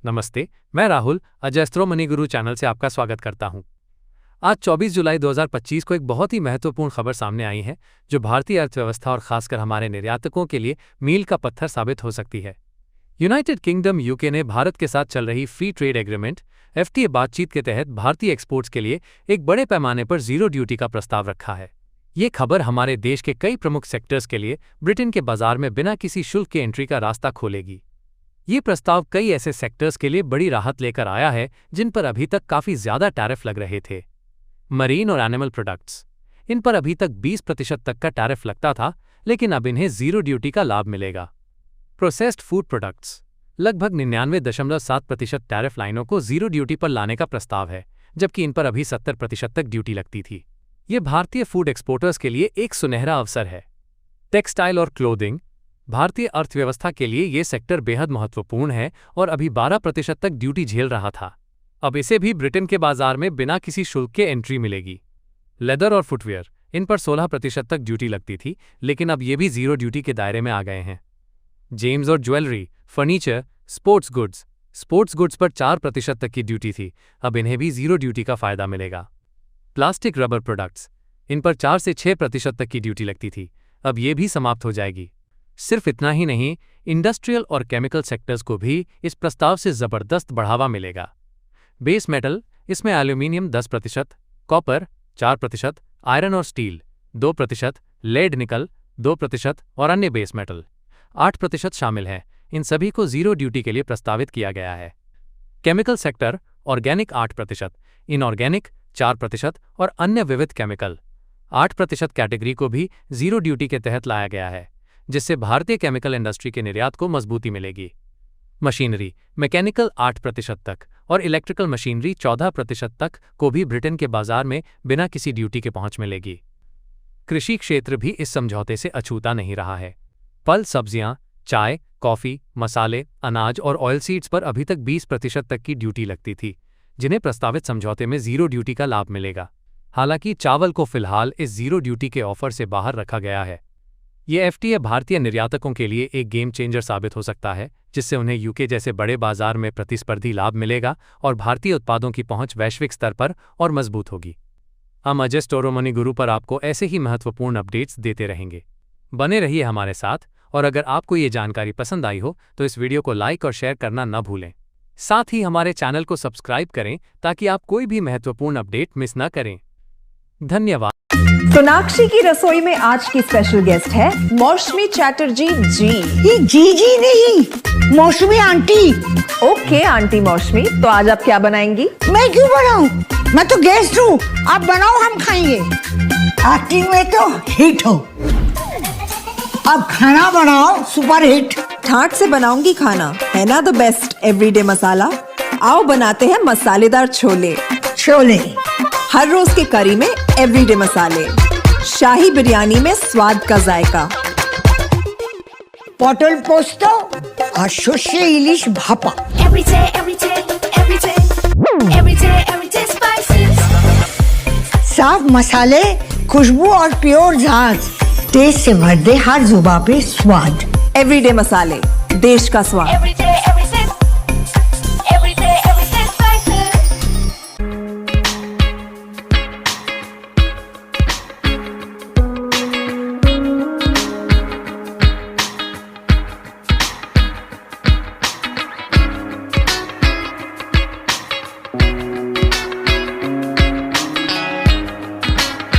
नमस्ते, मैं राहुल अजस्त्रो मनी गुरु चैनल से आपका स्वागत करता हूं। आज 24 जुलाई 2025 को एक बहुत ही महत्वपूर्ण खबर सामने आई है जो भारतीय अर्थव्यवस्था और खासकर हमारे निर्यातकों के लिए मील का पत्थर साबित हो सकती है। यूनाइटेड किंगडम यूके ने भारत के साथ चल रही फ्री ट्रेड एग्रीमेंट FTA बातचीत के तहत भारतीय एक्सपोर्ट्स के लिए एक बड़े पैमाने पर जीरो ड्यूटी का प्रस्ताव रखा है। ये खबर हमारे देश के कई प्रमुख सेक्टर्स के लिए ब्रिटेन के बाजार में बिना किसी शुल्क के एंट्री का रास्ता खोलेगी। ये प्रस्ताव कई ऐसे सेक्टर्स के लिए बड़ी राहत लेकर आया है जिन पर अभी तक काफी ज्यादा टैरिफ लग रहे थे। मरीन और एनिमल प्रोडक्ट्स, इन पर अभी तक 20% तक का टैरिफ लगता था, लेकिन अब इन्हें जीरो ड्यूटी का लाभ मिलेगा। प्रोसेस्ड फूड प्रोडक्ट्स, लगभग 99.7% टैरिफ लाइनों को जीरो ड्यूटी पर लाने का प्रस्ताव है, जबकि इन पर अभी 70% तक ड्यूटी लगती थी। ये भारतीय फूड एक्सपोर्टर्स के लिए एक सुनहरा अवसर है। टेक्सटाइल और क्लोथिंग, भारतीय अर्थव्यवस्था के लिए ये सेक्टर बेहद महत्वपूर्ण है और अभी 12% तक ड्यूटी झेल रहा था। अब इसे भी ब्रिटेन के बाजार में बिना किसी शुल्क के एंट्री मिलेगी। लेदर और फुटवेयर, इन पर 16% तक ड्यूटी लगती थी, लेकिन अब ये भी जीरो ड्यूटी के दायरे में आ गए हैं। जेम्स और ज्वेलरी, फर्नीचर, स्पोर्ट्स गुड्स पर 4% तक की ड्यूटी थी, अब इन्हें भी जीरो ड्यूटी का फायदा मिलेगा। प्लास्टिक रबर प्रोडक्ट्स, इन पर 4 से 6% तक की ड्यूटी लगती थी, अब ये भी समाप्त हो जाएगी। सिर्फ इतना ही नहीं, इंडस्ट्रियल और केमिकल सेक्टर्स को भी इस प्रस्ताव से जबरदस्त बढ़ावा मिलेगा। बेस मेटल, इसमें एल्यूमिनियम 10%, कॉपर 4%, आयरन और स्टील 2%, लेड निकल 2% और अन्य बेस मेटल 8% शामिल हैं। इन सभी को जीरो ड्यूटी के लिए प्रस्तावित किया गया है। केमिकल सेक्टर, ऑर्गेनिक 8%, इनऑर्गेनिक 4% और अन्य विविध केमिकल 8% कैटेगरी को भी जीरो ड्यूटी के तहत लाया गया है, जिससे भारतीय केमिकल इंडस्ट्री के निर्यात को मजबूती मिलेगी। मशीनरी, मैकेनिकल 8% तक और इलेक्ट्रिकल मशीनरी 14% तक को भी ब्रिटेन के बाजार में बिना किसी ड्यूटी के पहुंच मिलेगी। कृषि क्षेत्र भी इस समझौते से अछूता नहीं रहा है। फल, सब्जियां, चाय, कॉफी, मसाले, अनाज और ऑयल सीड्स पर अभी तक 20% तक की ड्यूटी लगती थी, जिन्हें प्रस्तावित समझौते में जीरो ड्यूटी का लाभ मिलेगा। हालांकि चावल को फिलहाल इस जीरो ड्यूटी के ऑफर से बाहर रखा गया है। ये FTA भारतीय निर्यातकों के लिए एक गेम चेंजर साबित हो सकता है, जिससे उन्हें यूके जैसे बड़े बाजार में प्रतिस्पर्धी लाभ मिलेगा और भारतीय उत्पादों की पहुंच वैश्विक स्तर पर और मजबूत होगी। हम अजस्त्रो मनी गुरु पर आपको ऐसे ही महत्वपूर्ण अपडेट्स देते रहेंगे। बने रहिए हमारे साथ, और अगर आपको ये जानकारी पसंद आई हो तो इस वीडियो को लाइक और शेयर करना न भूलें। साथ ही हमारे चैनल को सब्सक्राइब करें ताकि आप कोई भी महत्वपूर्ण अपडेट मिस न करें। धन्यवाद। सोनाक्षी की रसोई में आज की स्पेशल गेस्ट है मौसमी चैटर्जी जी। ये जी नहीं, मौसमी आंटी। ओके आंटी मौसमी, तो आज आप क्या बनाएंगी? मैं क्यों बनाऊं? मैं तो गेस्ट हूँ, आप बनाओ, हम खाएंगे। एक्टिंग में तो हिट हो, अब खाना बनाओ सुपर हिट। ठाट से बनाऊंगी खाना, है ना द बेस्ट एवरीडे मसाला। आओ बनाते हैं मसालेदार छोले। हर रोज के करी में एवरीडे मसाले, शाही बिरयानी में स्वाद का जायका। पटल पोस्तो और शस्य इलिश भापा। साफ मसाले, खुशबू और प्योर झांझ, टेस्ट से भर दे हर जुबान पे स्वाद। एवरीडे मसाले, देश का स्वाद।